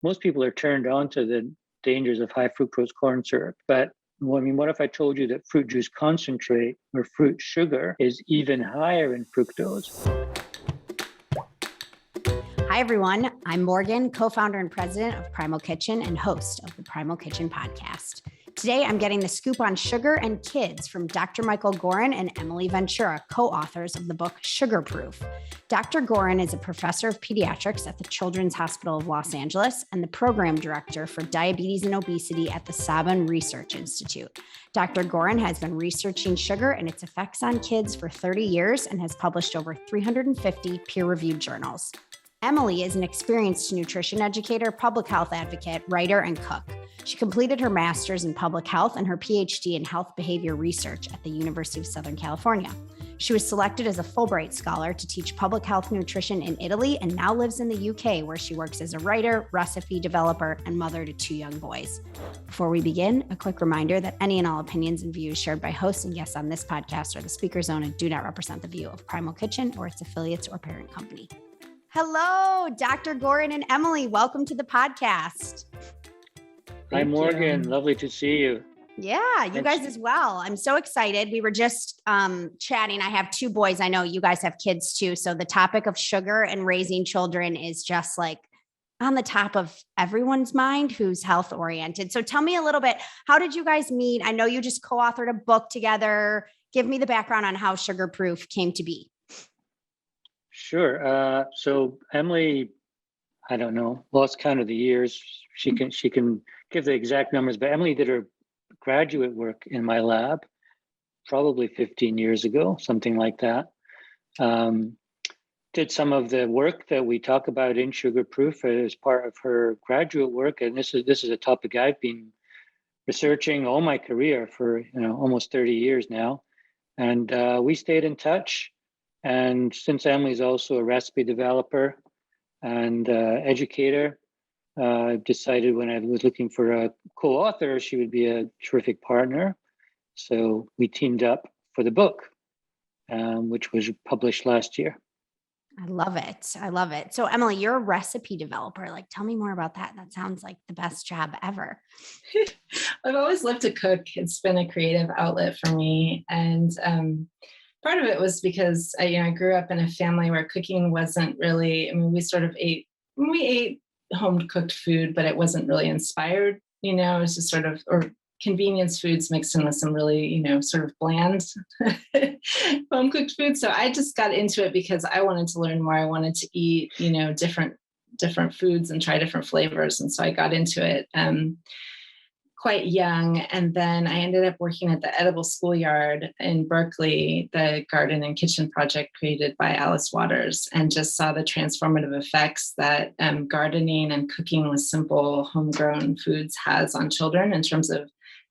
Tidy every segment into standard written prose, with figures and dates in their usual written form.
most people are turned on to the dangers of high fructose corn syrup. But what if I told you that fruit juice concentrate or fruit sugar is even higher in fructose? Hi, everyone. I'm Morgan, co-founder and president of Primal Kitchen and host of the Primal Kitchen podcast. Today, I'm getting the scoop on sugar and kids from Dr. Michael Goran and Emily Ventura, co-authors of the book Sugarproof. Dr. Goran is a professor of pediatrics at the Children's Hospital of Los Angeles and the program director for diabetes and obesity at the Sabin Research Institute. Dr. Goran has been researching sugar and its effects on kids for 30 years and has published over 350 peer-reviewed journals. Emily is an experienced nutrition educator, public health advocate, writer, and cook. She completed her master's in public health and her PhD in health behavior research at the University of Southern California. She was selected as a Fulbright scholar to teach public health nutrition in Italy and now lives in the UK, where she works as a writer, recipe developer, and mother to 2 young boys. Before we begin, a quick reminder that any and all opinions and views shared by hosts and guests on this podcast are the speaker's own and do not represent the view of Primal Kitchen or its affiliates or parent company. Hello, Dr. Goran and Emily. Welcome to the podcast. Hi, Morgan. Lovely to see you. Yeah, you guys as well. I'm so excited. We were just chatting. I have 2 boys. I know you guys have kids too. So the topic of sugar and raising children is just like on the top of everyone's mind who's health oriented. So tell me a little bit, how did you guys meet? I know you just co-authored a book together. Give me the background on how Sugarproof came to be. Sure. So Emily, I don't know, lost count of the years. She can give the exact numbers, but Emily did her graduate work in my lab probably 15 years ago, something like that. Did some of the work that we talk about in Sugarproof as part of her graduate work, and this is a topic I've been researching all my career for almost 30 years now, and we stayed in touch. And since Emily's also a recipe developer and educator, decided when I was looking for a co-author, she would be a terrific partner. So we teamed up for the book, which was published last year. I love it. I love it. So Emily, you're a recipe developer. Like, tell me more about that. That sounds like the best job ever. I've always loved to cook. It's been a creative outlet for me. And part of it was because I grew up in a family where cooking wasn't really, we ate home cooked food, but it wasn't really inspired, it was just sort of, or convenience foods mixed in with some really, sort of bland home cooked food. So I just got into it because I wanted to learn more. I wanted to eat, different foods and try different flavors. And so I got into it quite young. And then I ended up working at the Edible Schoolyard in Berkeley, the garden and kitchen project created by Alice Waters, and just saw the transformative effects that gardening and cooking with simple homegrown foods has on children in terms of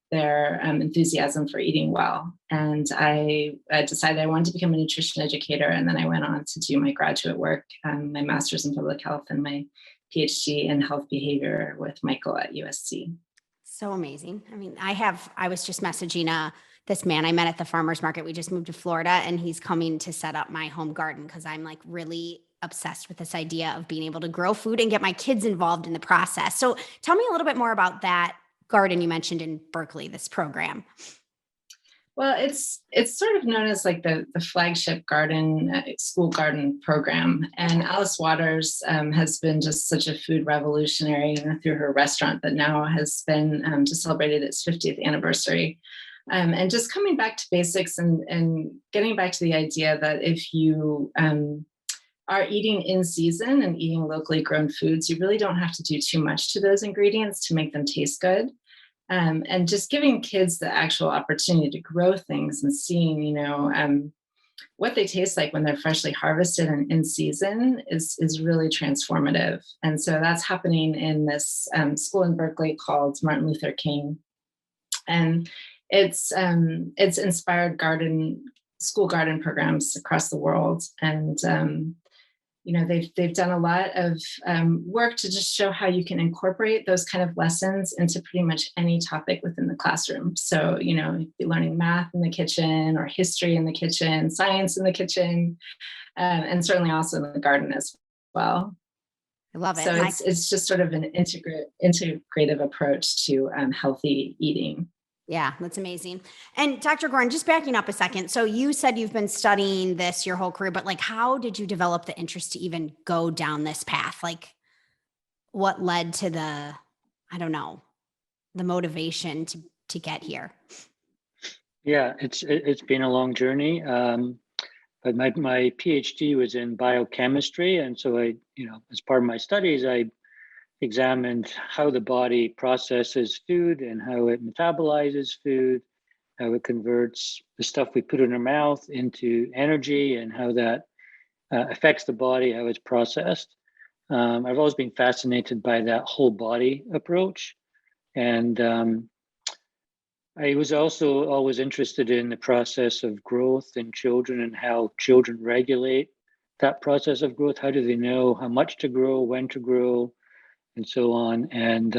their enthusiasm for eating well. And I decided I wanted to become a nutrition educator. And then I went on to do my graduate work, my master's in public health and my PhD in health behavior with Michael at USC. So amazing. I was just messaging this man I met at the farmer's market. We just moved to Florida and he's coming to set up my home garden because I'm like really obsessed with this idea of being able to grow food and get my kids involved in the process. So tell me a little bit more about that garden you mentioned in Berkeley, this program. Well, it's sort of known as like the flagship garden, school garden program. And Alice Waters has been just such a food revolutionary through her restaurant that now has been just celebrated its 50th anniversary. And just coming back to basics and getting back to the idea that if you are eating in season and eating locally grown foods, you really don't have to do too much to those ingredients to make them taste good. And just giving kids the actual opportunity to grow things and seeing, what they taste like when they're freshly harvested and in season is really transformative. And so that's happening in this school in Berkeley called Martin Luther King. And it's inspired school garden programs across the world. And they've done a lot of work to just show how you can incorporate those kind of lessons into pretty much any topic within the classroom. So, you'd be learning math in the kitchen or history in the kitchen, science in the kitchen, and certainly also in the garden as well. I love it. So it's just sort of an integrative approach to healthy eating. Yeah, that's amazing. And Dr. Goran, just backing up a second. So you said you've been studying this your whole career, but like, how did you develop the interest to even go down this path? Like, what led to the motivation to get here? Yeah, it's been a long journey. But my PhD was in biochemistry, and so as part of my studies, I examined how the body processes food and how it metabolizes food, how it converts the stuff we put in our mouth into energy, and how that affects the body, how it's processed. I've always been fascinated by that whole body approach. And I was also always interested in the process of growth in children and how children regulate that process of growth. How do they know how much to grow, when to grow, and so on? And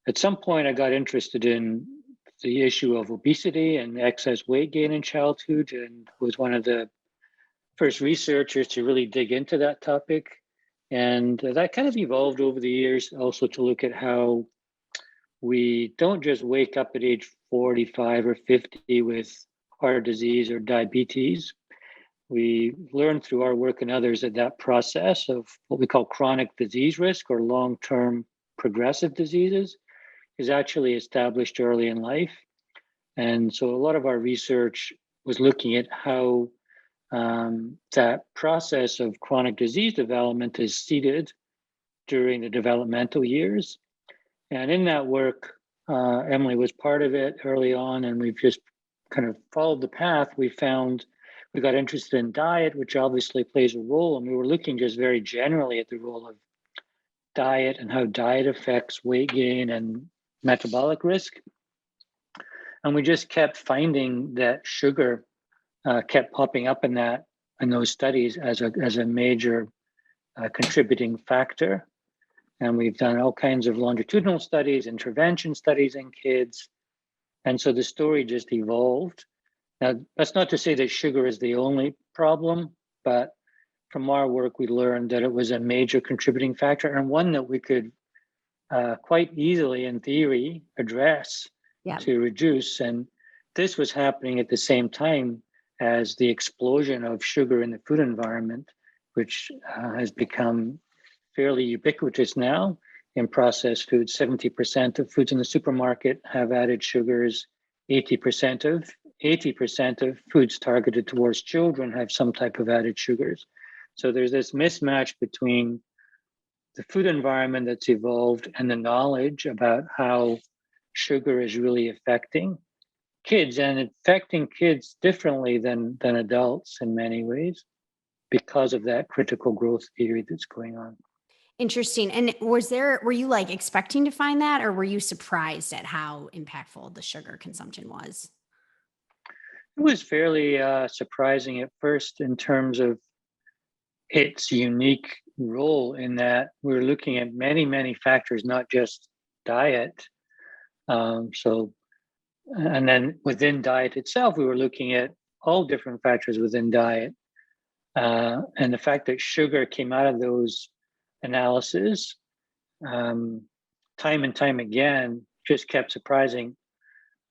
at some point, I got interested in the issue of obesity and excess weight gain in childhood, and was one of the first researchers to really dig into that topic. And that kind of evolved over the years also to look at how we don't just wake up at age 45 or 50 with heart disease or diabetes. We learn through our work and others that process of what we call chronic disease risk or long-term progressive diseases is actually established early in life. And so a lot of our research was looking at how that process of chronic disease development is seeded during the developmental years. And in that work, Emily was part of it early on, and we've just kind of followed the path. We got interested in diet, which obviously plays a role, and we were looking just very generally at the role of diet and how diet affects weight gain and metabolic risk. And we just kept finding that sugar kept popping up in those studies as a major contributing factor. And we've done all kinds of longitudinal studies, intervention studies in kids. And so the story just evolved. Now, that's not to say that sugar is the only problem, but from our work, we learned that it was a major contributing factor and one that we could quite easily, in theory, address to reduce. And this was happening at the same time as the explosion of sugar in the food environment, which has become fairly ubiquitous now in processed foods. 70% of foods in the supermarket have added sugars. 80% of foods targeted towards children have some type of added sugars. So there's this mismatch between the food environment that's evolved and the knowledge about how sugar is really affecting kids, and affecting kids differently than adults in many ways because of that critical growth period that's going on. Interesting. And were you like expecting to find that, or were you surprised at how impactful the sugar consumption was? It was fairly surprising at first in terms of its unique role in that we're looking at many, many factors, not just diet. And then within diet itself, we were looking at all different factors within diet. And the fact that sugar came out of those analysis time and time again just kept surprising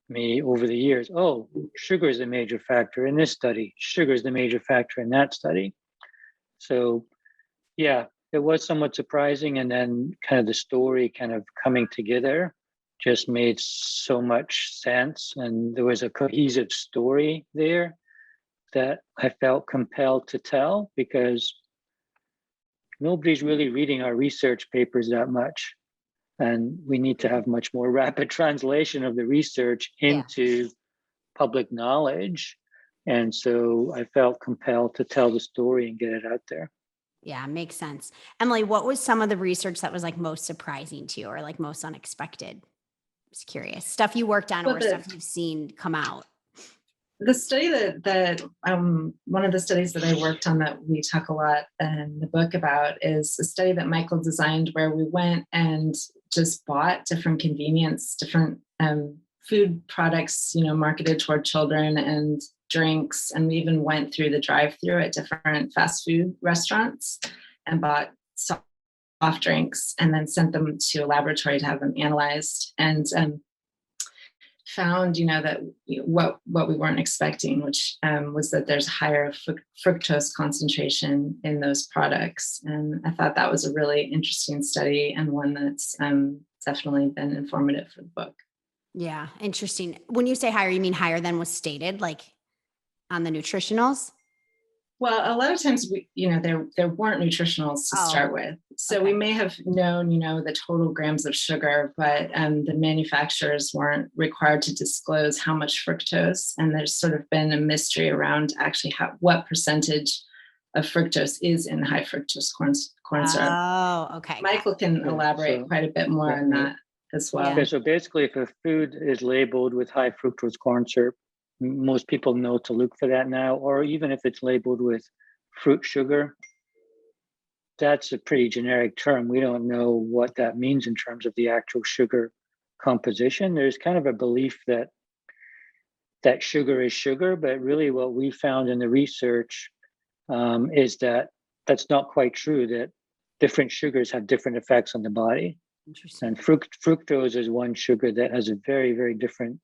me over the years. Oh, sugar is a major factor in this study. Sugar is the major factor in that study. So yeah, it was somewhat surprising. And then kind of the story kind of coming together just made so much sense. And there was a cohesive story there that I felt compelled to tell, because nobody's really reading our research papers that much. And we need to have much more rapid translation of the research into public knowledge. And so I felt compelled to tell the story and get it out there. Yeah, makes sense. Emily, what was some of the research that was like most surprising to you or like most unexpected? Just curious. Stuff you worked on or stuff you've seen come out. The study that one of the studies that I worked on that we talk a lot in the book about is a study that Michael designed where we went and just bought different different food products, marketed toward children and drinks. And we even went through the drive-through at different fast food restaurants and bought soft drinks and then sent them to a laboratory to have them analyzed, and found, that what we weren't expecting, which was that there's higher fructose concentration in those products. And I thought that was a really interesting study, and one that's definitely been informative for the book. Yeah, interesting. When you say higher, you mean higher than was stated, like on the nutritionals? Well, a lot of times there weren't nutritionals to start with. So okay. We may have known, the total grams of sugar, but the manufacturers weren't required to disclose how much fructose. And there's sort of been a mystery around actually what percentage of fructose is in high fructose corn syrup. Oh, okay. Michael can elaborate quite a bit more on that as well. Okay, so basically, if a food is labeled with high fructose corn syrup, most people know to look for that now, or even if it's labeled with fruit sugar, that's a pretty generic term. We don't know what that means in terms of the actual sugar composition. There's kind of a belief that sugar is sugar, but really what we found in the research is that that's not quite true, that different sugars have different effects on the body. Interesting. And fructose is one sugar that has a very, very different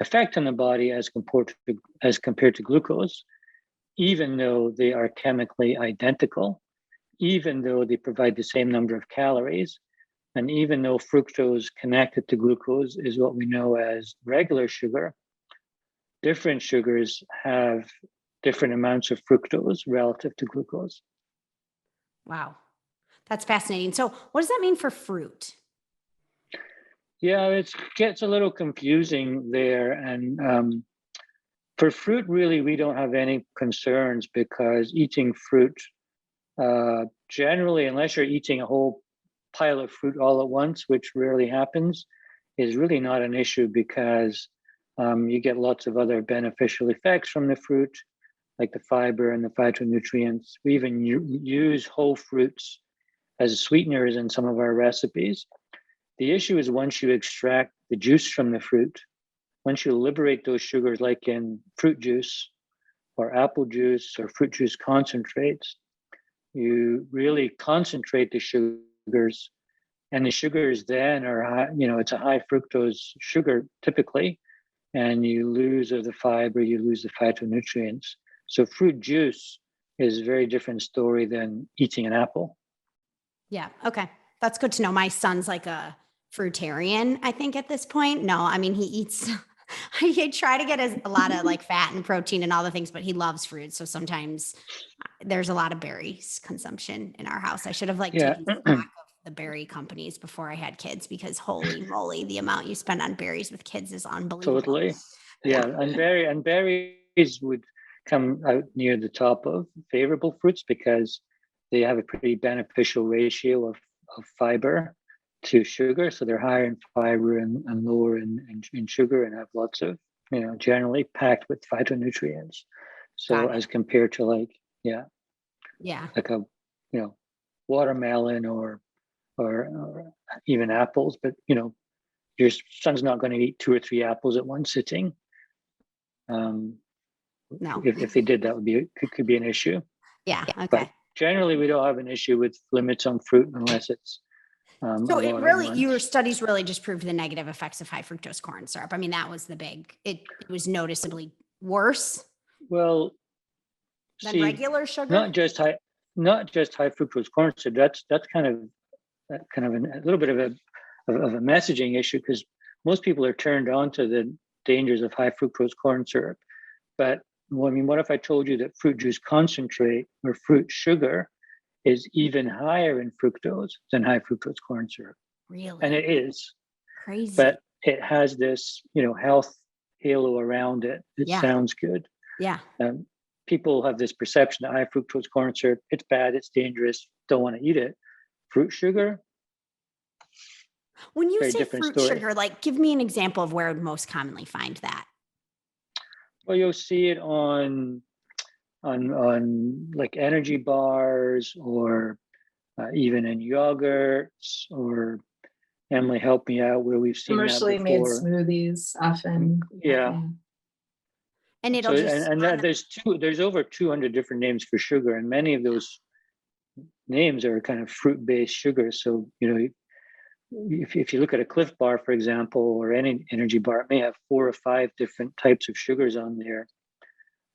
effect on the body as compared to glucose, even though they are chemically identical, even though they provide the same number of calories, and even though fructose connected to glucose is what we know as regular sugar, different sugars have different amounts of fructose relative to glucose. Wow. That's fascinating. So what does that mean for fruit? Yeah, it gets a little confusing there. And for fruit, really, we don't have any concerns because eating fruit, generally, unless you're eating a whole pile of fruit all at once, which rarely happens, is really not an issue because you get lots of other beneficial effects from the fruit, like the fiber and the phytonutrients. We even use whole fruits as sweeteners in some of our recipes. The issue is once you extract the juice from the fruit, once you liberate those sugars, like in fruit juice or apple juice or fruit juice concentrates, you really concentrate the sugars, and the sugars then are high, it's a high fructose sugar typically, and you lose of the fiber, you lose the phytonutrients. So fruit juice is a very different story than eating an apple. Yeah. Okay. That's good to know. My son's like a fruitarian, I think, at this point. No, I mean, he eats, he try to get a lot of like fat and protein and all the things, but he loves fruit. So sometimes there's a lot of berries consumption in our house. I should have taken stock of the berry companies before I had kids, because holy moly, the amount you spend on berries with kids is unbelievable. Totally. Yeah. And berries would come out near the top of favorable fruits because they have a pretty beneficial ratio of fiber to sugar. So they're higher in fiber and lower in sugar, and have lots of, generally packed with phytonutrients. So as compared to like a, watermelon or even apples, but, your son's not going to eat 2 or 3 apples at one sitting. No. If they did, that could be an issue. Yeah. Okay. But generally, we don't have an issue with limits on fruit unless it's. So it really, your studies really just proved the negative effects of high fructose corn syrup. I mean, that was it was noticeably worse. Well, than regular sugar. Not just high fructose corn syrup. That's kind of a little bit of a messaging issue, because most people are turned on to the dangers of high fructose corn syrup. But what if I told you that fruit juice concentrate or fruit sugar is even higher in fructose than high fructose corn syrup? Really? And it is. Crazy. But it has this, health halo around it. It sounds good. Yeah. People have this perception that high fructose corn syrup, it's bad, it's dangerous, don't want to eat it. Fruit sugar. When you say fruit sugar, give me an example of where I would most commonly find that. Well, you'll see it on like energy bars, or even in yogurts, or Emily, help me out, where we've seen commercially made smoothies often. Yeah. And it'll there's over 200 different names for sugar, and many of those names are kind of fruit-based sugars. So, if you look at a Cliff Bar, for example, or any energy bar, it may have 4 or 5 different types of sugars on there.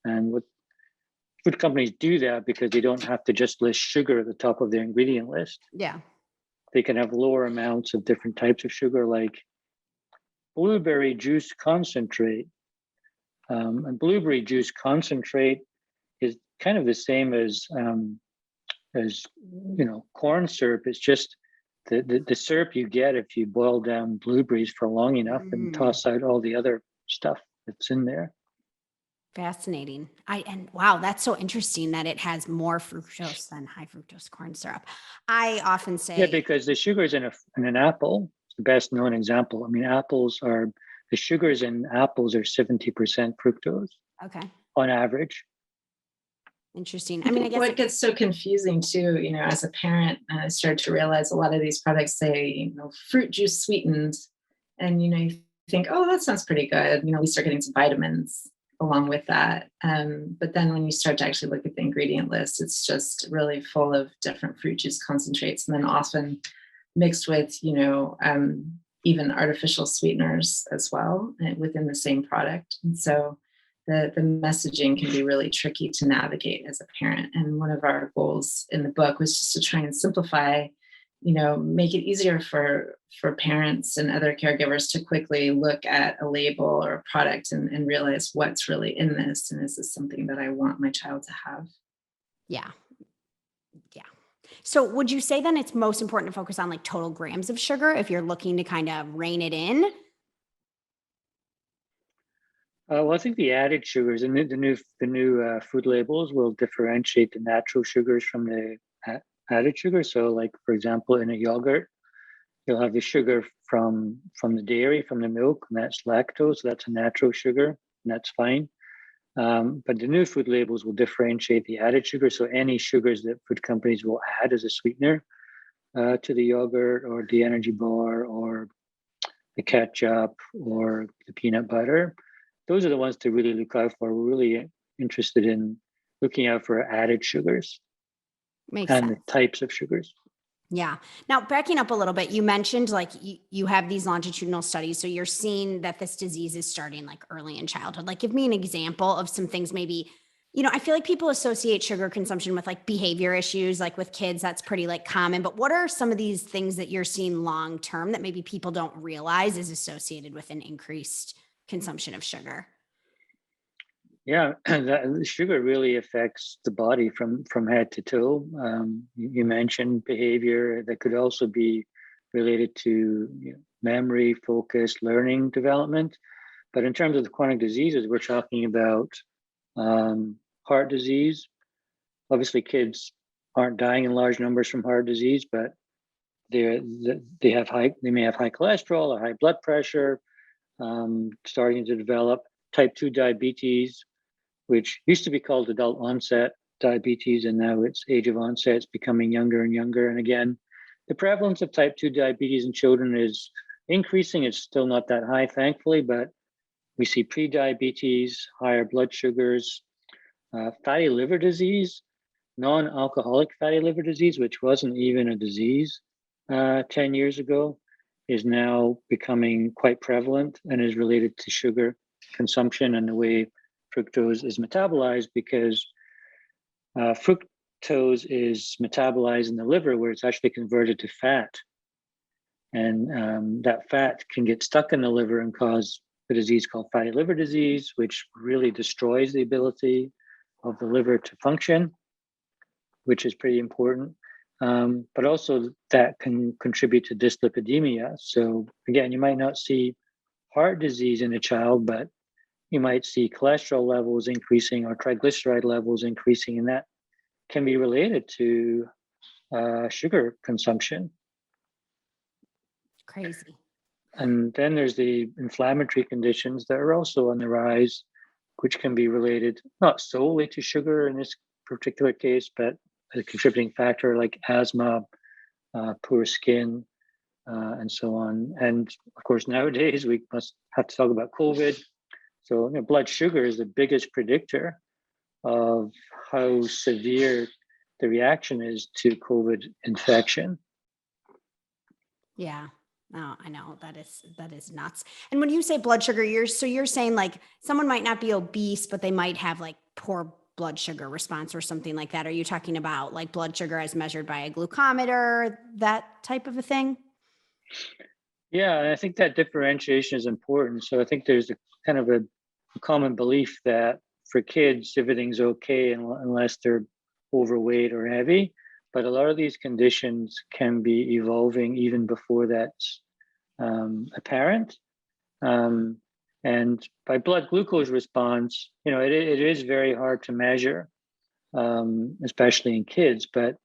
And what food companies do that because they don't have to just list sugar at the top of their ingredient list. Yeah. They can have lower amounts of different types of sugar, like blueberry juice concentrate. And blueberry juice concentrate is kind of the same as corn syrup. It's just the syrup you get if you boil down blueberries for long enough and toss out all the other stuff that's in there. Fascinating. And wow, that's so interesting that it has more fructose than high fructose corn syrup. I often say, because the sugars in an apple, it's the best known example. I mean, the sugars in apples are 70% fructose. Okay. On average. Interesting. I mean, I guess what gets so confusing too, as a parent, I started to realize a lot of these products say, fruit juice sweetened, and you think, oh, that sounds pretty good. We start getting some vitamins along with that. But then when you start to actually look at the ingredient list, it's just really full of different fruit juice concentrates, and then often mixed with, even artificial sweeteners as well within the same product. And so the messaging can be really tricky to navigate as a parent. And one of our goals in the book was just to try and simplify, make it easier for parents and other caregivers to quickly look at a label or a product and realize what's really in this. And is this something that I want my child to have? Yeah. Yeah. So would you say then it's most important to focus on like total grams of sugar if you're looking to kind of rein it in? Well, I think the added sugars and the new food labels will differentiate the natural sugars from the added sugar. So, like for example, in a yogurt, you'll have the sugar from the dairy, from the milk, and that's lactose. So that's a natural sugar, and that's fine. But the new food labels will differentiate the added sugar. So any sugars that food companies will add as a sweetener to the yogurt or the energy bar or the ketchup or the peanut butter, those are the ones to really look out for. We're really interested in looking out for added sugars Makes and sense. the types of sugars. Yeah. Now, backing up a little bit, you mentioned like you have these longitudinal studies. So you're seeing that this disease is starting like early in childhood. Like, give me an example of some things maybe, I feel like people associate sugar consumption with like behavior issues, like with kids, that's pretty like common. But what are some of these things that you're seeing long term that maybe people don't realize is associated with an increased consumption of sugar? Yeah, the sugar really affects the body from head to toe. You mentioned behavior that could also be related to memory, focus, learning development. But in terms of the chronic diseases, we're talking about heart disease. Obviously, kids aren't dying in large numbers from heart disease, but they may have high cholesterol or high blood pressure, starting to develop type 2 diabetes, which used to be called adult onset diabetes, and now it's age of onset. It's becoming younger and younger. And again, the prevalence of type 2 diabetes in children is increasing. It's still not that high, thankfully, but we see prediabetes, higher blood sugars, fatty liver disease, non-alcoholic fatty liver disease, which wasn't even a disease 10 years ago, is now becoming quite prevalent and is related to sugar consumption and the way fructose is metabolized, because fructose is metabolized in the liver where it's actually converted to fat. And that fat can get stuck in the liver and cause a disease called fatty liver disease, which really destroys the ability of the liver to function, which is pretty important. But also that can contribute to dyslipidemia. So again, you might not see heart disease in a child, but you might see cholesterol levels increasing or triglyceride levels increasing, and that can be related to sugar consumption. Crazy. And then there's the inflammatory conditions that are also on the rise, which can be related not solely to sugar in this particular case, but a contributing factor like asthma, poor skin, and so on. And of course, nowadays we must have to talk about COVID. So blood sugar is the biggest predictor of how severe the reaction is to COVID infection. Yeah. Oh, I know that is nuts. And when you say blood sugar, you're saying like someone might not be obese, but they might have like poor blood sugar response or something like that. Are you talking about like blood sugar as measured by a glucometer, that type of a thing? Yeah, and I think that differentiation is important. So I think there's a kind of a common belief that for kids, everything's okay unless they're overweight or heavy. But a lot of these conditions can be evolving even before that's apparent. And by blood glucose response, it is very hard to measure, especially in kids. But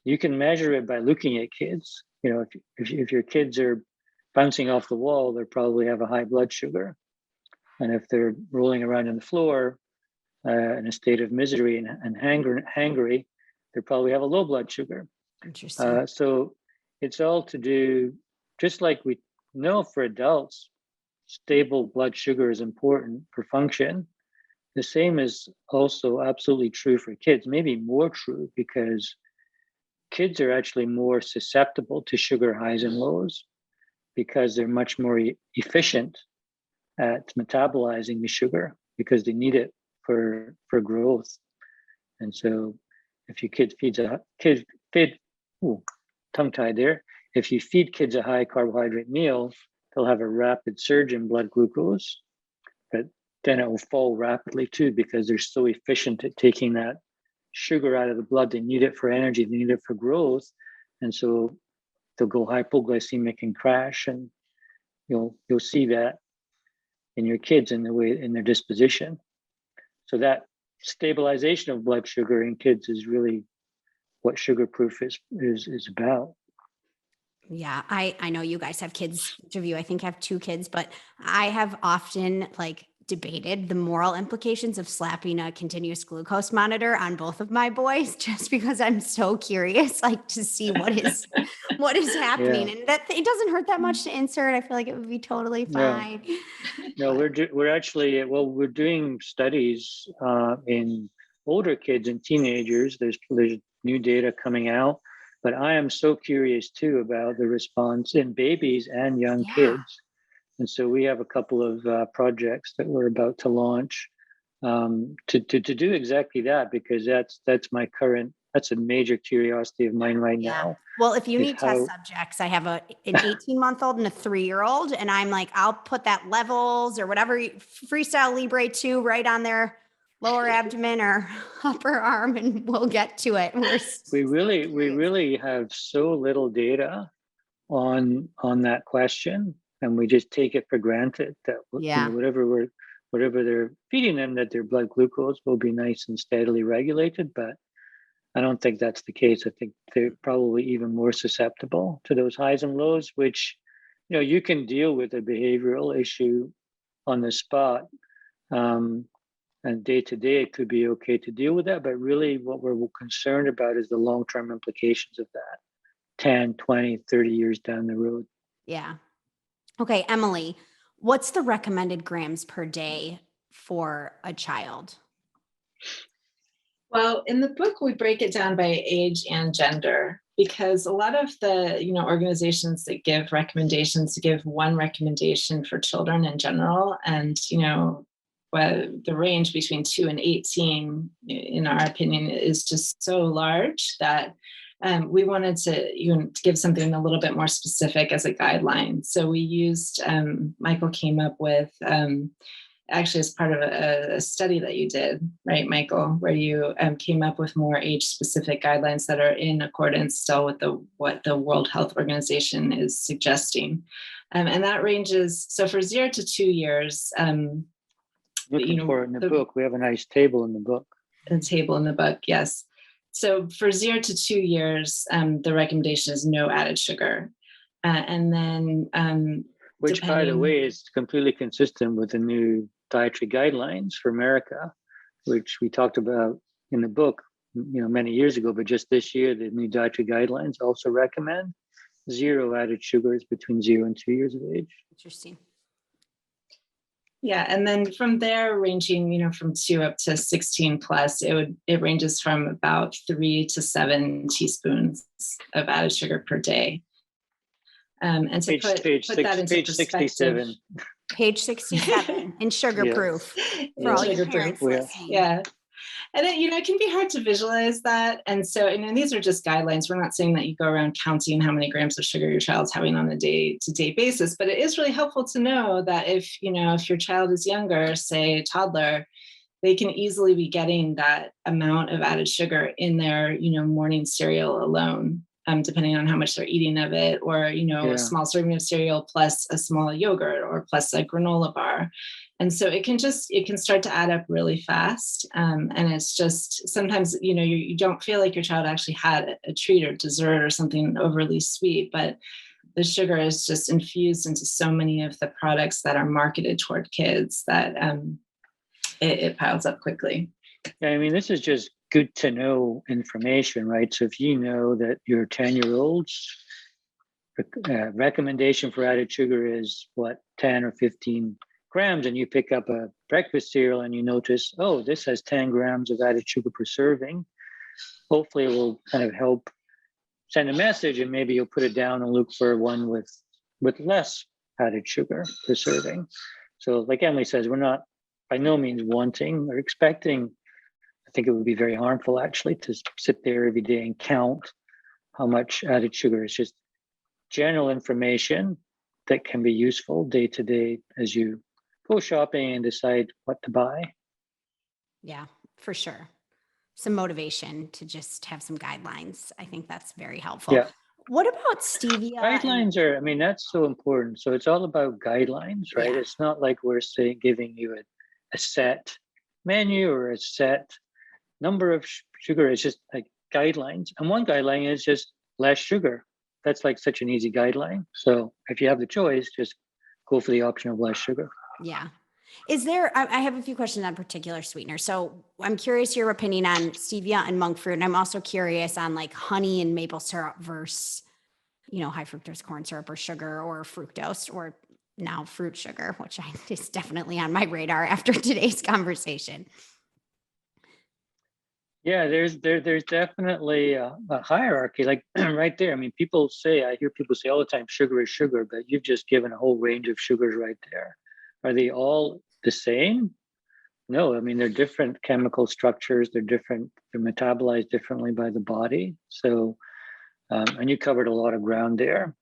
you can measure it by looking at kids. If your kids are bouncing off the wall, they probably have a high blood sugar. And if they're rolling around on the floor in a state of misery and hangry, they probably have a low blood sugar. Interesting. So it's all to do, just like we know for adults, stable blood sugar is important for function. The same is also absolutely true for kids, maybe more true because kids are actually more susceptible to sugar highs and lows because they're much more efficient at metabolizing the sugar because they need it for growth. And so if your kid tongue tied there, if you feed kids a high carbohydrate meal, they'll have a rapid surge in blood glucose, but then it will fall rapidly too because they're so efficient at taking that sugar out of the blood. They need it for energy, they need it for growth. And so they'll go hypoglycemic and crash. And you'll see that in your kids in their disposition. So that stabilization of blood sugar in kids is really what Sugarproof is about. Yeah, I know you guys have kids, each of you I think have 2 kids, but I have often like debated the moral implications of slapping a continuous glucose monitor on both of my boys just because I'm so curious like to see what is happening. Yeah. And that it doesn't hurt that much to insert. I feel like it would be totally fine. No, we're actually we're doing studies in older kids and teenagers. There's new data coming out, but I am so curious too about the response in babies and young kids. And so we have a couple of projects that we're about to launch to do exactly that, because that's a major curiosity of mine right now. Well, if you need test subjects, I have an 18-month-old and a 3-year-old, and I'm like, I'll put that levels or whatever, Freestyle Libre 2 right on their lower abdomen or upper arm, and we'll get to it. We really have so little data on that question, and we just take it for granted that whatever they're feeding them, that their blood glucose will be nice and steadily regulated. But I don't think that's the case. I think they're probably even more susceptible to those highs and lows, which, you can deal with a behavioral issue on the spot. And day to day, it could be okay to deal with that. But really what we're concerned about is the long-term implications of that 10, 20, 30 years down the road. Yeah. Okay, Emily, what's the recommended grams per day for a child? Well, in the book, we break it down by age and gender, because a lot of the organizations that give recommendations give one recommendation for children in general, and the range between 2 and 18, in our opinion, is just so large that we wanted to give something a little bit more specific as a guideline. So we used Michael came up with. Actually, as part of a study that you did, right, Michael, where you came up with more age-specific guidelines that are in accordance still with what the World Health Organization is suggesting. And that ranges, so for 0 to 2 years. Looking for it in the book. We have a nice table in the book. A table in the book, yes. So for 0 to 2 years, the recommendation is no added sugar. And then... which, by the way, is completely consistent with the new dietary guidelines for America, which we talked about in the book, many years ago. But just this year, the new dietary guidelines also recommend 0 added sugars between 0 and 2 years of age. Interesting. Yeah, and then from there, ranging, from 2 up to 16 plus, it ranges from about 3 to 7 teaspoons of added sugar per day. And to put that into page perspective, 67. Page 67 in Sugarproof for all your parents listening. Yeah. And it can be hard to visualize that. And so, these are just guidelines. We're not saying that you go around counting how many grams of sugar your child's having on a day-to-day basis, but it is really helpful to know that if your child is younger, say a toddler, they can easily be getting that amount of added sugar in their, morning cereal alone, depending on how much they're eating of it, or, a small serving of cereal plus a small yogurt or plus a granola bar. And so it can start to add up really fast. And it's just sometimes, you don't feel like your child actually had a treat or dessert or something overly sweet, but the sugar is just infused into so many of the products that are marketed toward kids that it piles up quickly. Yeah, this is just good to know information, right? So if you know that your 10-year-old's recommendation for added sugar is 10 or 15 grams, and you pick up a breakfast cereal and you notice, oh, this has 10 grams of added sugar per serving, hopefully it will kind of help send a message, and maybe you'll put it down and look for one with less added sugar per serving. So like Emily says, we're not by no means wanting or expecting. I think it would be very harmful actually to sit there every day and count how much added sugar. It's just general information that can be useful day to day as you go shopping and decide what to buy. Yeah, for sure. Some motivation to just have some guidelines. I think that's very helpful. Yeah. What about stevia? Guidelines are, that's so important. So it's all about guidelines, right? Yeah. It's not like we're giving you a set menu or a set number of sugar. It's just like guidelines. And one guideline is just less sugar. That's like such an easy guideline. So if you have the choice, just go for the option of less sugar. Yeah. Is there, I have a few questions on particular sweeteners. So I'm curious your opinion on stevia and monk fruit. And I'm also curious on like honey and maple syrup versus, high fructose corn syrup or sugar or fructose or now fruit sugar, which is definitely on my radar after today's conversation. Yeah, there's definitely a hierarchy, like right there. I hear people say all the time, sugar is sugar, but you've just given a whole range of sugars right there. Are they all the same? No, they're different chemical structures. They're metabolized differently by the body. So, and you covered a lot of ground there.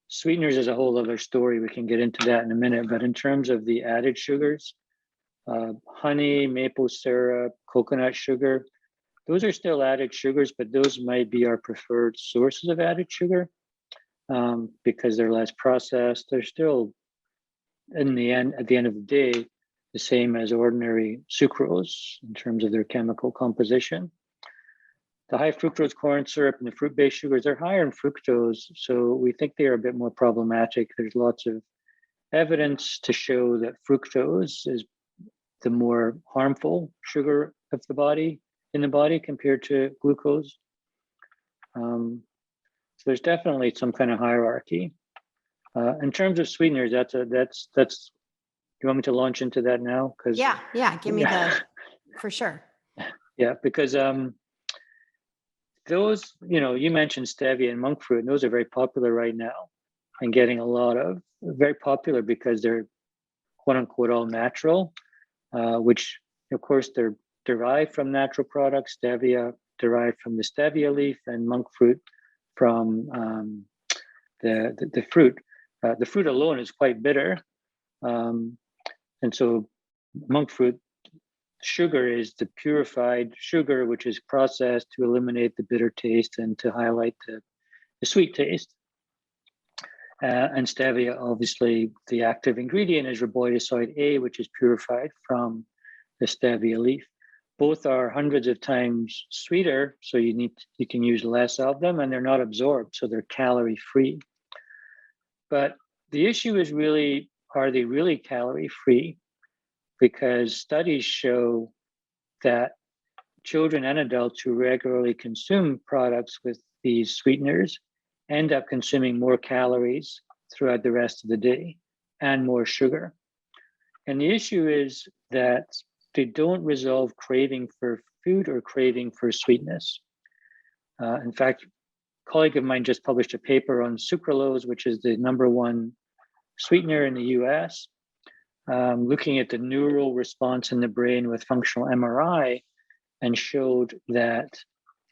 Sweeteners is a whole other story. We can get into that in a minute. But in terms of the added sugars, honey, maple syrup, coconut sugar, those are still added sugars, but those might be our preferred sources of added sugar because they're less processed. They're still, at the end of the day, the same as ordinary sucrose in terms of their chemical composition. The high fructose corn syrup and the fruit-based sugars, they're higher in fructose, so we think they are a bit more problematic. There's lots of evidence to show that fructose is the more harmful sugar of the body in the body compared to glucose. So there's definitely some kind of hierarchy. In terms of sweeteners, that's. You want me to launch into that now? Yeah, give me for sure. Yeah, because those, you mentioned stevia and monk fruit, and those are very popular right now, and getting very popular because they're quote unquote all natural. Which of course they're derived from natural products, stevia derived from the stevia leaf, and monk fruit from the fruit. The fruit alone is quite bitter. And so monk fruit sugar is the purified sugar, which is processed to eliminate the bitter taste and to highlight the sweet taste. And stevia, obviously, the active ingredient is riboside A, which is purified from the stevia leaf. Both are hundreds of times sweeter, so you can use less of them, and they're not absorbed, so they're calorie-free. But the issue is really, are they really calorie-free? Because studies show that children and adults who regularly consume products with these sweeteners end up consuming more calories throughout the rest of the day. and more sugar. And the issue is that they don't resolve craving for food or craving for sweetness. In fact, a colleague of mine just published a paper on sucralose, which is the number one sweetener in the US, looking at the neural response in the brain with functional MRI, and showed that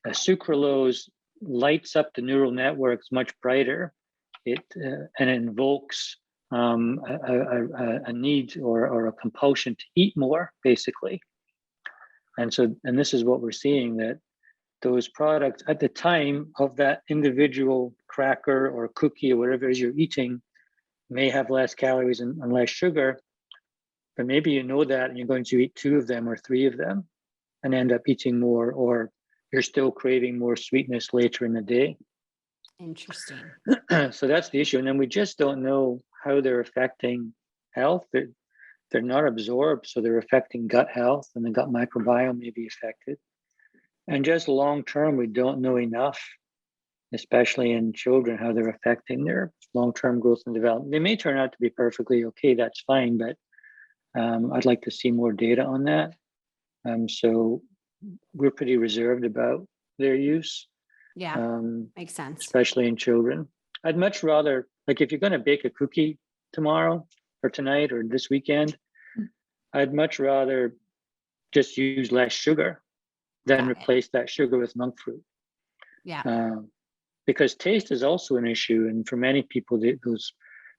sucralose lights up the neural networks much brighter. It and invokes a need or a compulsion to eat more, basically. And this is what we're seeing, that those products at the time of that individual cracker or cookie or whatever it is you're eating may have less calories and less sugar, but maybe you know that and you're going to eat 2 of them or 3 of them and end up eating more, or you're still craving more sweetness later in the day. Interesting. So that's the issue. And then we just don't know how they're affecting health. They're not absorbed, so they're affecting gut health, and the gut microbiome may be affected. And just long term, we don't know enough, especially in children, how they're affecting their long-term growth and development. They may turn out to be perfectly okay, that's fine, but I'd like to see more data on that. So we're pretty reserved about their use. Yeah, makes sense. Especially in children. I'd much rather, like if you're going to bake a cookie tomorrow or tonight or this weekend, I'd much rather just use less sugar than replace that sugar with monk fruit. Yeah. Because taste is also an issue. And for many people,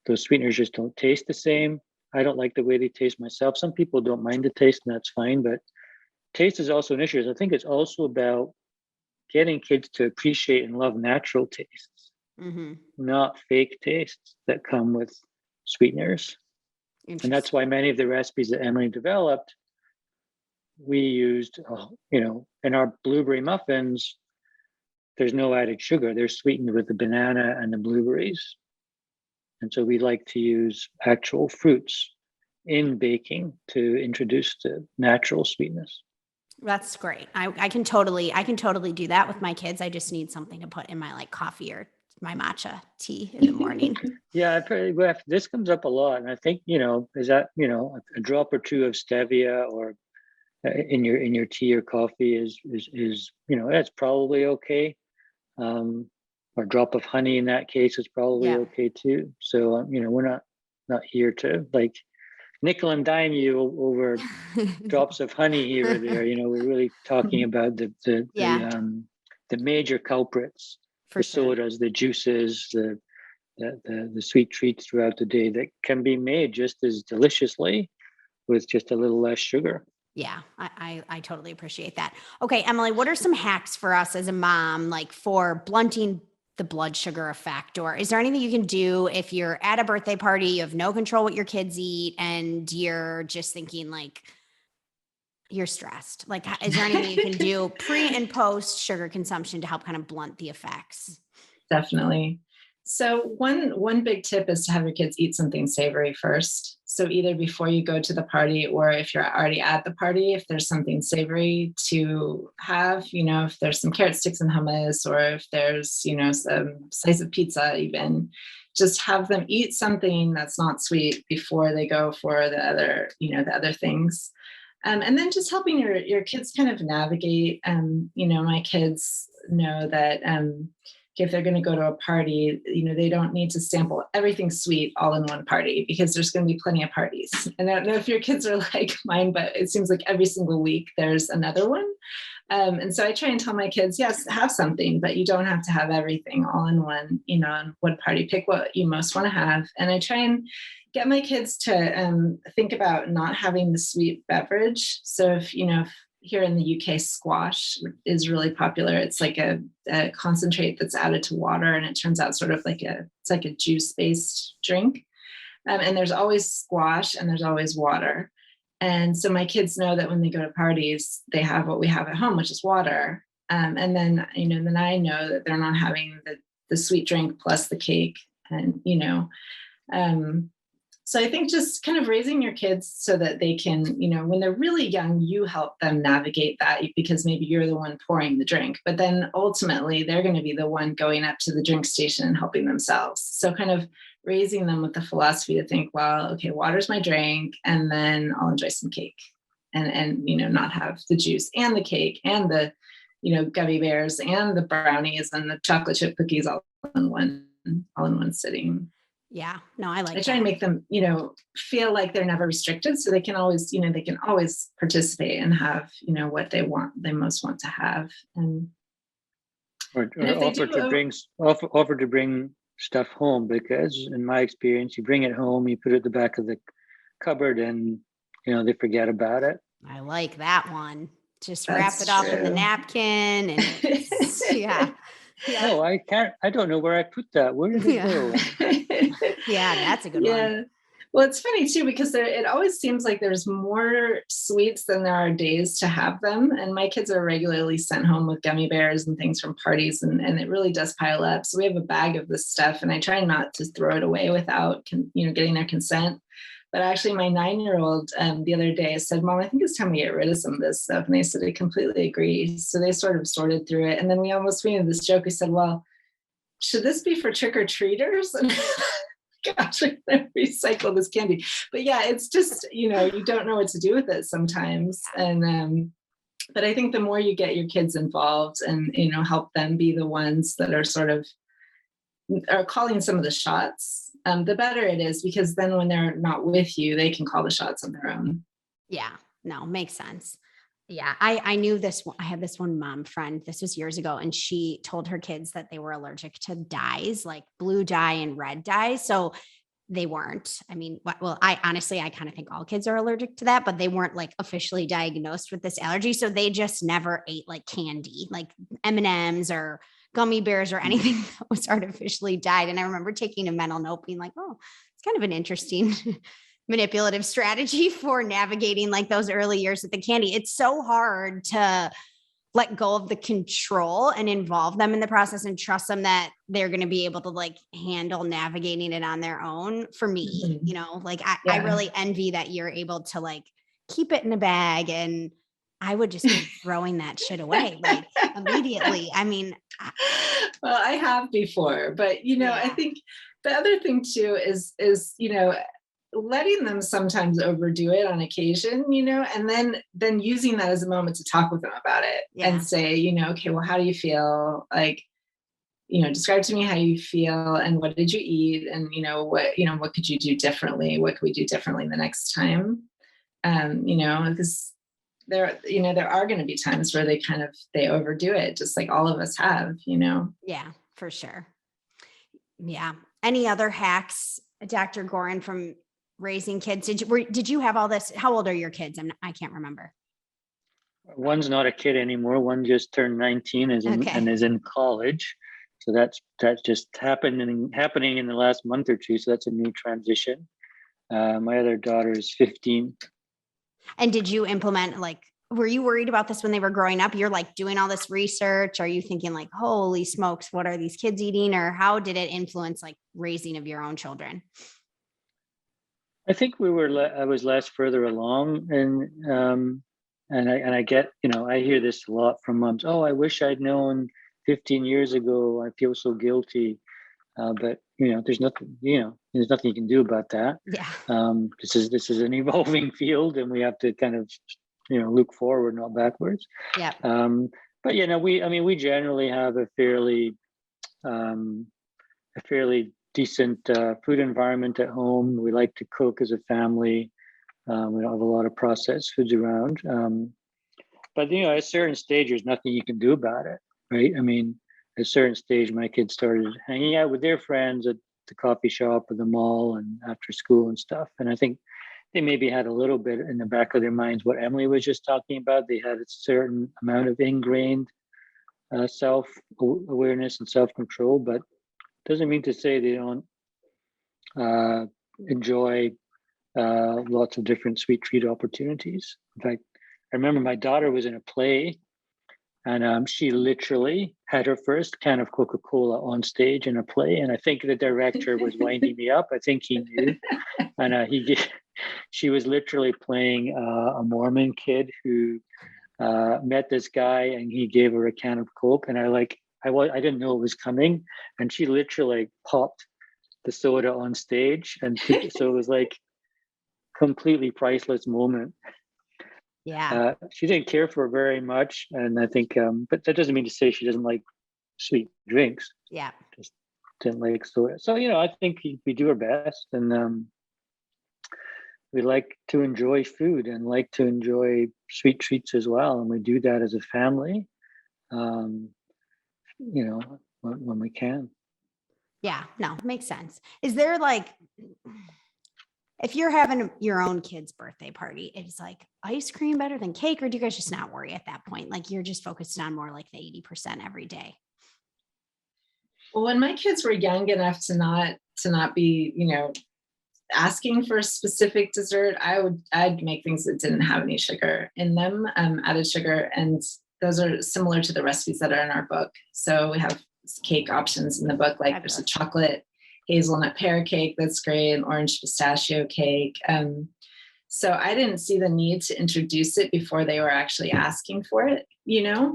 those sweeteners just don't taste the same. I don't like the way they taste myself. Some people don't mind the taste, and that's fine. But taste is also an issue. I think it's also about getting kids to appreciate and love natural tastes, not fake tastes that come with sweeteners. And that's why many of the recipes that Emily developed, we used, in our blueberry muffins, there's no added sugar. They're sweetened with the banana and the blueberries. And so we like to use actual fruits in baking to introduce the natural sweetness. That's great. I can totally do that with my kids. I just need something to put in my coffee or my matcha tea in the morning. Yeah, this comes up a lot, and I think is that a drop or 2 of stevia or in your tea or coffee is that's probably okay. Or a drop of honey in that case is probably okay too. So we're not here to nickel and dime you over drops of honey here or there. We're really talking about the major culprits, the sodas, the juices, the sweet treats throughout the day that can be made just as deliciously with just a little less sugar. Yeah, I totally appreciate that. Okay, Emily, what are some hacks for us as a mom, for blunting the blood sugar effect? Or is there anything you can do if you're at a birthday party, you have no control what your kids eat, and you're just thinking you're stressed? Is there anything you can do pre and post sugar consumption to help kind of blunt the effects? Definitely. So one big tip is to have your kids eat something savory first. So either before you go to the party, or if you're already at the party, if there's something savory to have, if there's some carrot sticks and hummus, or if there's, some slice of pizza, even just have them eat something that's not sweet before they go for the other things. And then just helping your kids kind of navigate. My kids know that if they're going to go to a party, they don't need to sample everything sweet all in one party, because there's going to be plenty of parties. And I don't know if your kids are like mine, but it seems like every single week there's another one. And so I try and tell my kids, yes, have something, but you don't have to have everything all in one, on one party. Pick what you most want to have. And I try and get my kids to think about not having the sweet beverage. So if here in the UK, squash is really popular. It's like a concentrate that's added to water, and it turns out sort of it's like a juice-based drink. And there's always squash and there's always water. And so my kids know that when they go to parties, they have what we have at home, which is water. And then, then I know that they're not having the sweet drink plus the cake. And, so I think just kind of raising your kids so that they can, when they're really young, you help them navigate that, because maybe you're the one pouring the drink, but then ultimately they're going to be the one going up to the drink station and helping themselves. So kind of raising them with the philosophy to think, well, okay, water's my drink, and then I'll enjoy some cake, and not have the juice and the cake and the gummy bears and the brownies and the chocolate chip cookies in one sitting. Yeah, no, I like I try that. and make them, feel like they're never restricted, so they can always, they can always participate and have, what they most want to have. And offer to bring stuff home, because in my experience, you bring it home, you put it at the back of the cupboard, and they forget about it. I like that one. Just That's wrap it up in the true. napkin, and yeah. No, I can't. I don't know where I put that. Where did it go? Yeah, that's a good one. Well, it's funny too, because it always seems like there's more sweets than there are days to have them. And my kids are regularly sent home with gummy bears and things from parties, and it really does pile up. So we have a bag of this stuff, and I try not to throw it away without getting their consent. But actually, my 9-year-old the other day said, "Mom, I think it's time we get rid of some of this stuff." And they said, "I completely agree." So they sort of sorted through it. And then we made this joke. We said, "Well, should this be for trick-or-treaters?" And gosh, I'm going to recycle this candy. But yeah, it's just, you don't know what to do with it sometimes. And but I think the more you get your kids involved and, help them be the ones that are sort of are calling some of the shots, the better it is, because then when they're not with you, they can call the shots on their own. Yeah, no, makes sense. Yeah, I knew this. I had this one mom friend, this was years ago, and she told her kids that they were allergic to dyes, like blue dye and red dye. So they weren't. I mean, well, I kind of think all kids are allergic to that, but they weren't like officially diagnosed with this allergy. So they just never ate like candy, like M&Ms or gummy bears or anything that was artificially dyed. And I remember taking a mental note being like, oh, it's kind of an interesting manipulative strategy for navigating like those early years with the candy. It's so hard to let go of the control and involve them in the process and trust them that they're going to be able to like handle navigating it on their own. For me, Mm-hmm. I really envy that you're able to like keep it in a bag, and I would just be throwing that shit away like immediately. I mean, well, I have before, but I think the other thing too is letting them sometimes overdo it on occasion, and then using that as a moment to talk with them about it and say, okay, well, how do you feel? Like, describe to me how you feel and what did you eat? And, what could you do differently? What could we do differently the next time? Because there are going to be times where they overdo it, just like all of us have, Yeah, for sure. Yeah. Any other hacks, Dr. Goran, from raising kids? Did you have all this? How old are your kids? I can't remember. One's not a kid anymore. One just turned 19 and is in college. So that's just happening in the last month or two. So that's a new transition. My other daughter is 15. And did you implement, were you worried about this when they were growing up? You're like doing all this research. Are you thinking like, holy smokes, what are these kids eating? Or how did it influence like raising of your own children? I think I was less further along, and I get, I hear this a lot from moms. Oh, I wish I'd known 15 years ago. I feel so guilty. But there's nothing you can do about that. Yeah. This is an evolving field, and we have to kind of, look forward, not backwards. Yeah. But we generally have a fairly decent food environment at home. We like to cook as a family. We don't have a lot of processed foods around. But at a certain stage, there's nothing you can do about it, right? I mean, at a certain stage, my kids started hanging out with their friends at the coffee shop or the mall and after school and stuff. And I think they maybe had a little bit in the back of their minds what Emily was just talking about. They had a certain amount of ingrained self-awareness and self-control, but doesn't mean to say they don't enjoy lots of different sweet treat opportunities. In fact, I remember my daughter was in a play, and she literally had her first can of Coca-Cola on stage in a play. And I think the director was winding me up. I think he knew. And she was literally playing a Mormon kid who met this guy, and he gave her a can of Coke. And I didn't know it was coming. And she literally popped the soda on stage, and so it was like completely priceless moment. Yeah. She didn't care for it very much, and I think, but that doesn't mean to say she doesn't like sweet drinks. Yeah. Just didn't like soda. So I think we do our best, and we like to enjoy food and like to enjoy sweet treats as well, and we do that as a family. When we can. Yeah. No, makes sense. Is there like, if you're having your own kid's birthday party, it's like ice cream better than cake, or do you guys just not worry at that point? Like you're just focused on more like the 80% every day? Well, when my kids were young enough to not be, asking for a specific dessert, I'd make things that didn't have any sugar in them, added sugar, and those are similar to the recipes that are in our book. So we have cake options in the book, like there's a chocolate hazelnut pear cake that's great, an orange pistachio cake. So I didn't see the need to introduce it before they were actually asking for it, Yeah.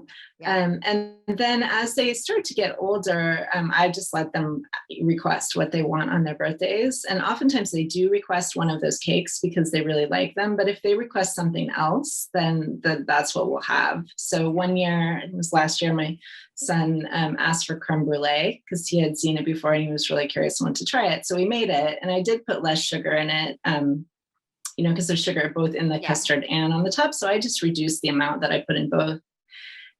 And then as they start to get older, I just let them request what they want on their birthdays. And oftentimes they do request one of those cakes because they really like them. But if they request something else, then that's what we'll have. So one year, it was last year, my son asked for creme brulee because he had seen it before and he was really curious and wanted to try it. So we made it, and I did put less sugar in it. Because there's sugar both in the custard and on the top. So I just reduced the amount that I put in both.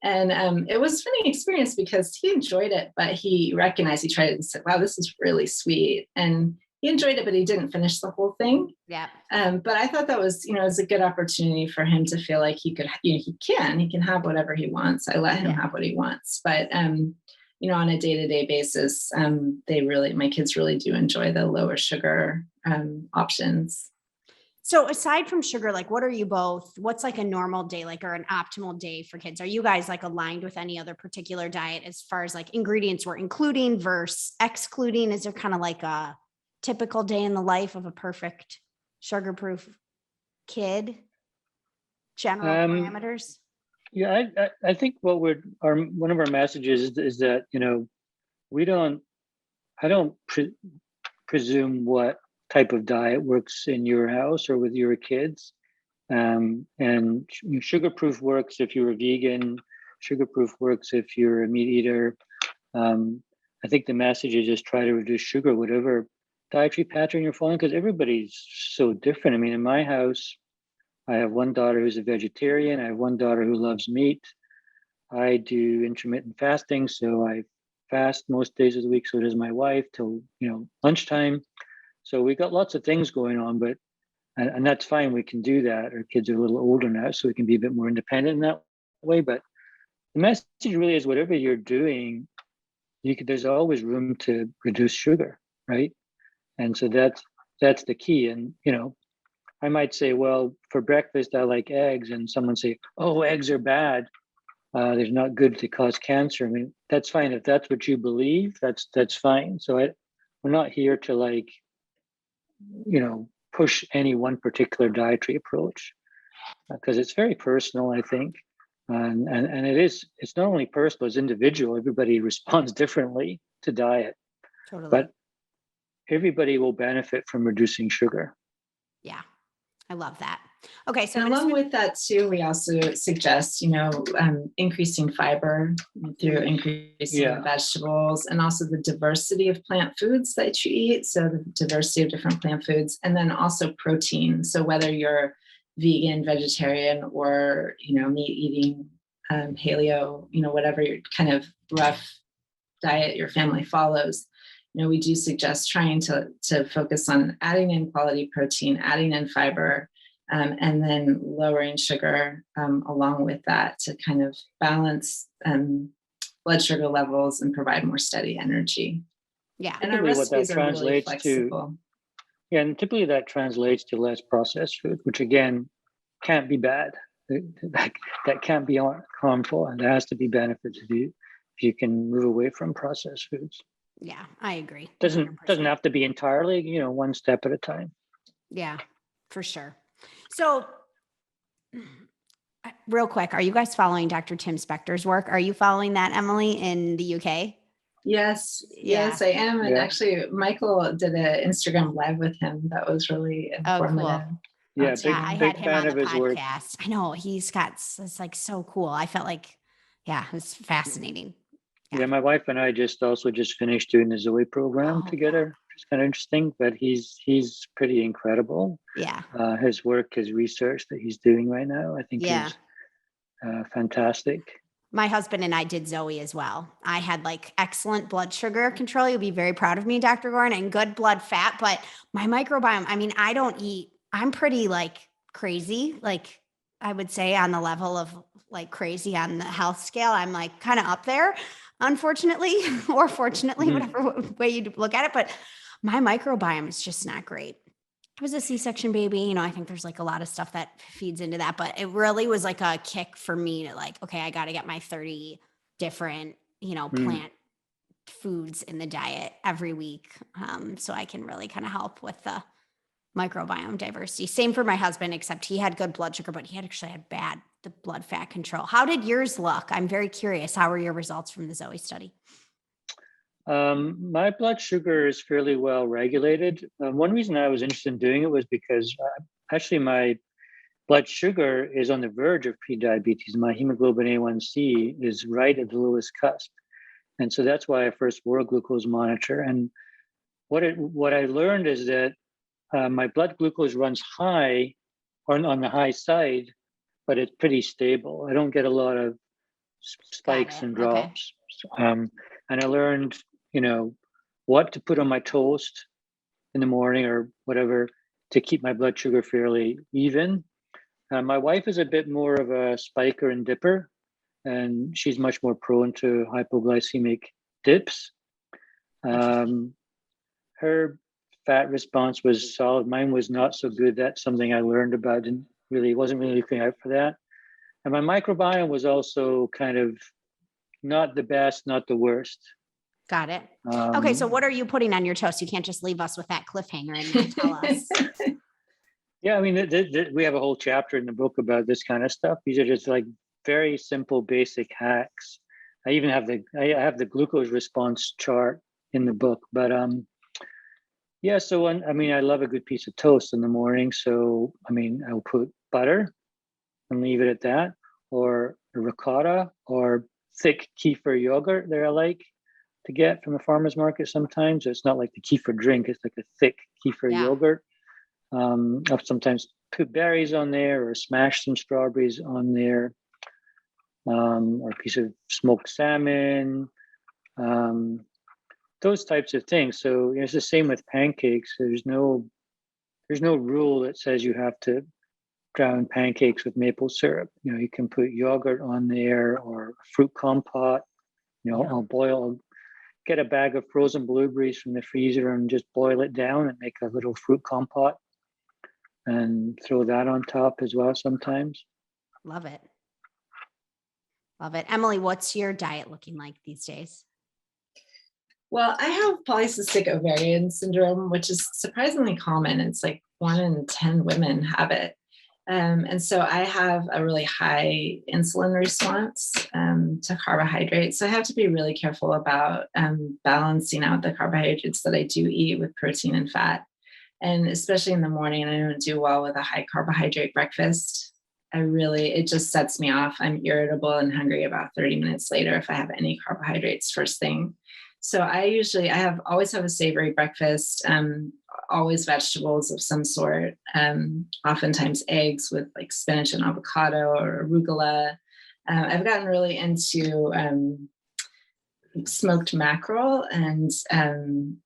And it was a funny experience because he enjoyed it, but he recognized, he tried it and said, wow, this is really sweet. And he enjoyed it, but he didn't finish the whole thing. Yeah. But I thought that was, it was a good opportunity for him to feel like he could, he can have whatever he wants. I let him have what he wants. But, on a day-to-day basis, my kids really do enjoy the lower sugar options. So aside from sugar, like what's like a normal day, like, or an optimal day for kids? Are you guys like aligned with any other particular diet as far as like ingredients we're including versus excluding? Is there kind of like a typical day in the life of a perfect sugar-proof kid? General parameters? Yeah, I think one of our messages is that, I don't presume what type of diet works in your house or with your kids. And sugar-proof works if you're a vegan. Sugar-proof works if you're a meat eater. I think the message is just try to reduce sugar, whatever dietary pattern you're following, because everybody's so different. I mean, in my house, I have one daughter who's a vegetarian. I have one daughter who loves meat. I do intermittent fasting, so I fast most days of the week. So does my wife till lunchtime. So we got lots of things going on, but and that's fine. We can do that. Our kids are a little older now, so we can be a bit more independent in that way. But the message really is whatever you're doing, there's always room to reduce sugar, right? And so that's the key. And I might say, well, for breakfast I like eggs, and someone say, oh, eggs are bad. They're not good to cause cancer. I mean, that's fine if that's what you believe. That's fine. So we're not here to push any one particular dietary approach because it's very personal, I think. And it's not only personal, it's individual. Everybody responds differently to diet. Totally. But everybody will benefit from reducing sugar. Yeah. I love that. Okay. So along with that too, we also suggest, increasing fiber through increasing vegetables, and also the diversity of plant foods that you eat. So the diversity of different plant foods, and then also protein. So whether you're vegan, vegetarian, or, meat eating, paleo, whatever your kind of rough diet your family follows, we do suggest trying to focus on adding in quality protein, adding in fiber, and then lowering sugar along with that to kind of balance blood sugar levels and provide more steady energy. Yeah. And our recipes are really flexible. And typically that translates to less processed food, which again can't be bad. That can't be harmful, and there has to be benefits if you can move away from processed foods. Yeah, I agree. Doesn't have to be entirely, one step at a time. Yeah, for sure. So real quick, are you guys following Dr. Tim Spector's work? Are you following that, Emily, in the UK? Yes, Yeah. yes, I am. And Yeah. actually, Michael did an Instagram live with him. That was really informative. Cool. Yeah, That's big Yeah, I big had him fan on of the his work. podcast. I know he's got, it's like so cool. I felt like, yeah, it was fascinating. Yeah, my wife and I just finished doing the Zoe program Oh, together. It's kind of interesting, but he's pretty incredible. yeah. His work, his research that he's doing right now, I think Yeah. is fantastic. My husband and I did Zoe as well. I had like excellent blood sugar control. You'll be very proud of me, Dr. Goran, and good blood fat. But my microbiome, I mean, I don't eat, I'm pretty like crazy. Like I would say on the level of like crazy on the health scale, I'm like kind of up there, unfortunately, or fortunately, whatever way you look at it. But my microbiome is just not great. I was a C-section baby. You know, I think there's like a lot of stuff that feeds into that, but it really was like a kick for me to like, okay, I got to get my 30 different, plant foods in the diet every week. So I can really kind of help with the microbiome diversity. Same for my husband, except he had good blood sugar, but he actually had the blood fat control. How did yours look? I'm very curious. How were your results from the Zoe study? My blood sugar is fairly well regulated. One reason I was interested in doing it was because actually my blood sugar is on the verge of prediabetes. My hemoglobin A1C is right at the lowest cusp. And so that's why I first wore a glucose monitor. And what I learned is that my blood glucose runs high on the high side, but it's pretty stable. I don't get a lot of spikes and drops. Okay. And I learned, what to put on my toast in the morning or whatever to keep my blood sugar fairly even. My wife is a bit more of a spiker and dipper, and she's much more prone to hypoglycemic dips. Her fat response was solid. Mine was not so good. That's something I learned about and wasn't really looking out for that. And my microbiome was also kind of not the best, not the worst. Got it. Okay. So what are you putting on your toast? You can't just leave us with that cliffhanger and not tell us. Yeah. I mean, we have a whole chapter in the book about this kind of stuff. These are just like very simple, basic hacks. I even have the glucose response chart in the book, but, yeah. So, I love a good piece of toast in the morning. So, I'll put butter and leave it at that, or a ricotta or thick kefir yogurt that I like to get from the farmer's market sometimes. It's not like the kefir drink, it's like a thick kefir yogurt. I'll sometimes put berries on there or smash some strawberries on there, or a piece of smoked salmon, those types of things. So it's the same with pancakes. There's no rule that says you have to drown pancakes with maple syrup. You can put yogurt on there or fruit compote. I'll get a bag of frozen blueberries from the freezer and just boil it down and make a little fruit compote and throw that on top as well sometimes. Love it. Love it. Emily, what's your diet looking like these days? Well, I have polycystic ovarian syndrome, which is surprisingly common. It's like 1 in 10 women have it. And so I have a really high insulin response to carbohydrates. So I have to be really careful about balancing out the carbohydrates that I do eat with protein and fat. And especially in the morning, I don't do well with a high carbohydrate breakfast. It just sets me off. I'm irritable and hungry about 30 minutes later if I have any carbohydrates first thing. So I always have a savory breakfast, always vegetables of some sort, oftentimes eggs with like spinach and avocado or arugula. I've gotten really into smoked mackerel, and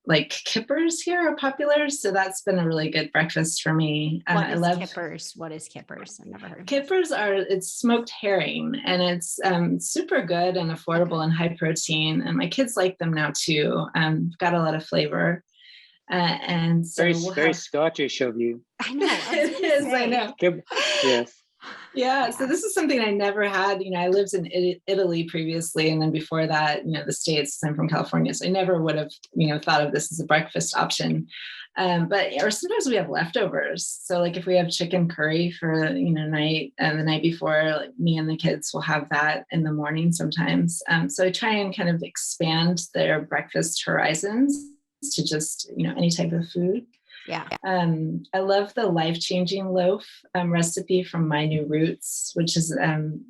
like kippers here are popular. So that's been a really good breakfast for me. I love kippers. What is kippers? I've never heard of kippers. It's smoked herring, and it's super good and affordable and high protein. And my kids like them now too. Got a lot of flavor. And so very Scottish of you. I know. It is. I know. Yes. Yeah. So this is something I never had. I lived in Italy previously, and then before that, the States. I'm from California, so I never would have, thought of this as a breakfast option. Or sometimes we have leftovers. So like if we have chicken curry for, night and the night before, like me and the kids will have that in the morning sometimes. So I try and kind of expand their breakfast horizons to just, any type of food. Yeah. I love the life-changing loaf recipe from My New Roots, which is an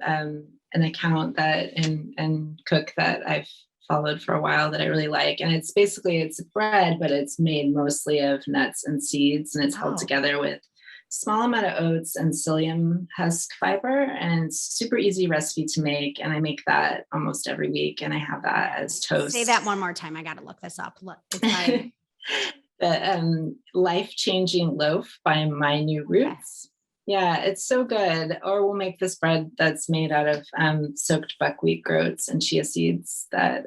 account that and cook that I've followed for a while that I really like. And it's bread, but it's made mostly of nuts and seeds, and it's held together with small amount of oats and psyllium husk fiber. And it's super easy recipe to make. And I make that almost every week, and I have that as toast. Say that one more time. I got to look this up. Look, the life-changing loaf by My New Roots. Okay. Yeah, it's so good. Or we'll make this bread that's made out of soaked buckwheat groats and chia seeds that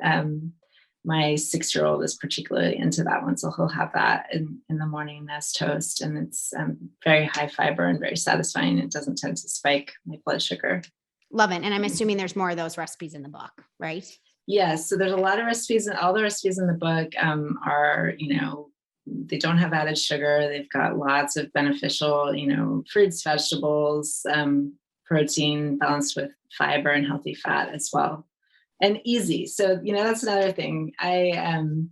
my 6-year-old is particularly into that one. So he'll have that in the morning as toast. And it's very high fiber and very satisfying. It doesn't tend to spike my blood sugar. Love it. And I'm assuming there's more of those recipes in the book, right? Yes. So there's a lot of recipes, and all the recipes in the book are, they don't have added sugar. They've got lots of beneficial, fruits, vegetables, protein balanced with fiber and healthy fat as well, and easy. So, that's another thing. I'm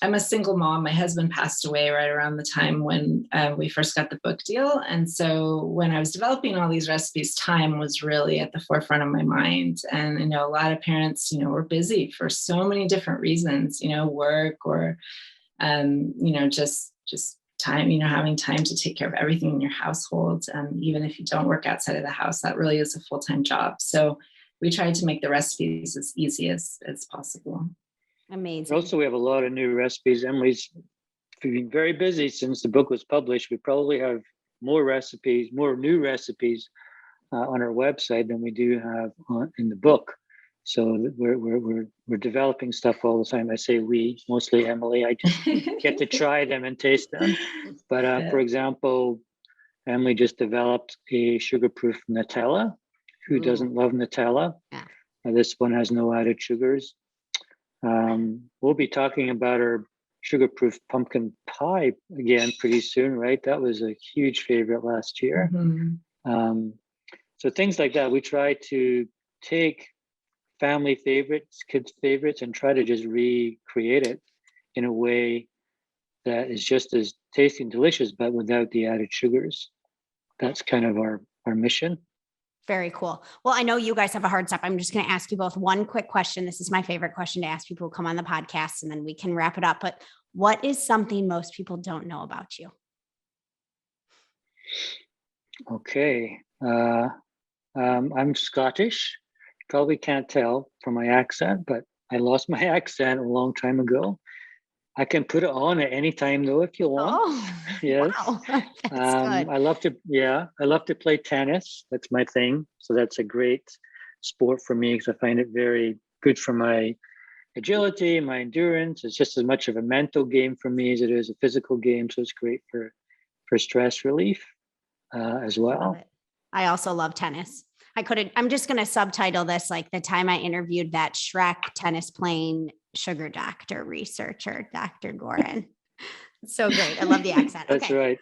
a single mom. My husband passed away right around the time when we first got the book deal. And so when I was developing all these recipes, time was really at the forefront of my mind. And I know a lot of parents, were busy for so many different reasons, work or just time, having time to take care of everything in your household. Even if you don't work outside of the house, that really is a full-time job. So we tried to make the recipes as easy as possible. Amazing. Also, we have a lot of new recipes. Emily's been very busy since the book was published. We probably have more new recipes on our website than we do have in the book. So we're developing stuff all the time. I say we, mostly Emily. I just get to try them and taste them. But for example, Emily just developed a sugar-proof Nutella. Who doesn't love Nutella? Yeah. This one has no added sugars. We'll be talking about our sugar-proof pumpkin pie again pretty soon, right? That was a huge favorite last year. Mm-hmm. So things like that. We try to take family favorites, kids' favorites, and try to just recreate it in a way that is just as tasty and delicious, but without the added sugars. That's kind of our mission. Very cool. Well, I know you guys have a hard stop. I'm just going to ask you both one quick question. This is my favorite question to ask people who come on the podcast, and then we can wrap it up. But what is something most people don't know about you? Okay. I'm Scottish. Probably can't tell from my accent, but I lost my accent a long time ago. I can put it on at any time though, if you want. Oh, yes. Wow. That's good. I love to play tennis. That's my thing. So that's a great sport for me because I find it very good for my agility, my endurance. It's just as much of a mental game for me as it is a physical game. So it's great for stress relief as well. I also love tennis. I'm just going to subtitle this like the time I interviewed that Shrek tennis playing sugar doctor researcher, Dr. Goran. It's so great. I love the accent. That's right.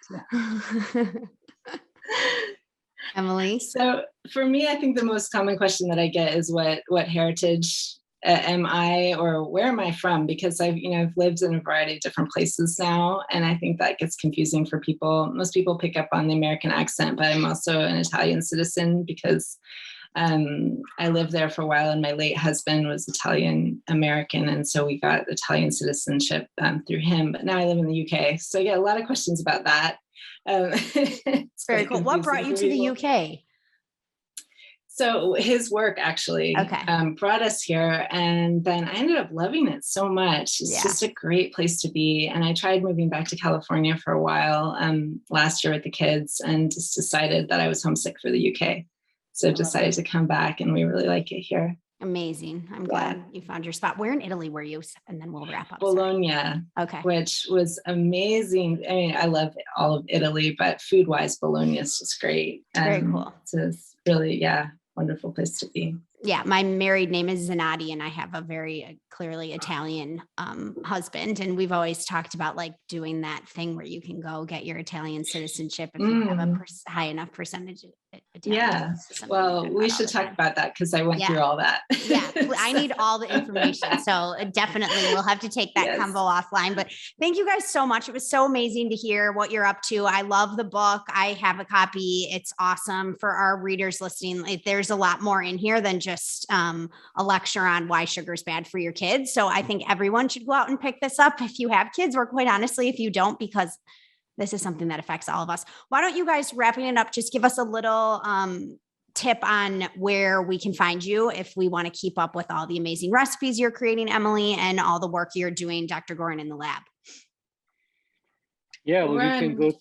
Emily? So for me, I think the most common question that I get is what heritage am I, or where am I from? Because I've lived in a variety of different places now. And I think that gets confusing for people. Most people pick up on the American accent, but I'm also an Italian citizen because I lived there for a while and my late husband was Italian American. And so we got Italian citizenship through him, but now I live in the UK. So I get a lot of questions about that. It's very cool. What brought you to the UK? So his work actually brought us here, and then I ended up loving it so much. It's just a great place to be. And I tried moving back to California for a while last year with the kids, and just decided that I was homesick for the UK. So decided to come back, and we really like it here. Amazing. I'm glad you found your spot. Where in Italy were you? And then we'll wrap up. Bologna, which was amazing. I mean, I love all of Italy, but food-wise, Bologna is just great. Very cool. It's really, wonderful place to be. Yeah, my married name is Zanotti, and I have a very clearly Italian husband. And we've always talked about like doing that thing where you can go get your Italian citizenship if you have a high enough percentage of Italian. Yeah. Well, we should talk about that because I went through all that. Yeah, I need all the information. So definitely we'll have to take that convo offline. But thank you guys so much. It was so amazing to hear what you're up to. I love the book. I have a copy. It's awesome for our readers listening. There's a lot more in here than just a lecture on why sugar is bad for your kids. So I think everyone should go out and pick this up if you have kids, or quite honestly, if you don't, because this is something that affects all of us. Why don't you guys, wrapping it up, just give us a little tip on where we can find you if we want to keep up with all the amazing recipes you're creating, Emily, and all the work you're doing, Dr. Goran, in the lab. Yeah, well, you can go.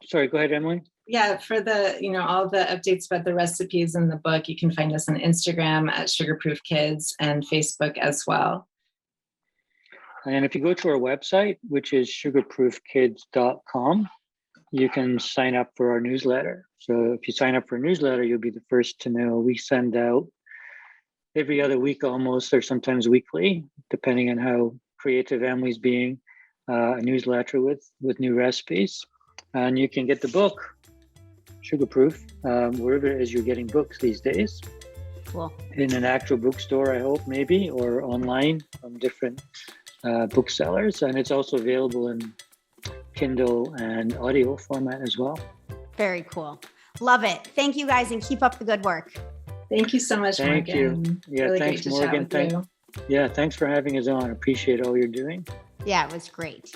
Sorry, go ahead, Emily. Yeah, for the, all the updates about the recipes in the book, you can find us on Instagram at Sugarproof Kids and Facebook as well. And if you go to our website, which is sugarproofkids.com, you can sign up for our newsletter. So if you sign up for a newsletter, you'll be the first to know. We send out every other week almost, or sometimes weekly, depending on how creative Emily's being, a newsletter with new recipes. And you can get the book, Sugarproof, wherever it is you're getting books these days. Cool. In an actual bookstore, I hope, maybe, or online from different booksellers. And it's also available in Kindle and audio format as well. Very cool. Love it. Thank you guys, and keep up the good work. Thank you so much, Morgan. Thank you. Yeah, really thanks, Morgan. Thanks for having us on. Appreciate all you're doing. Yeah, it was great.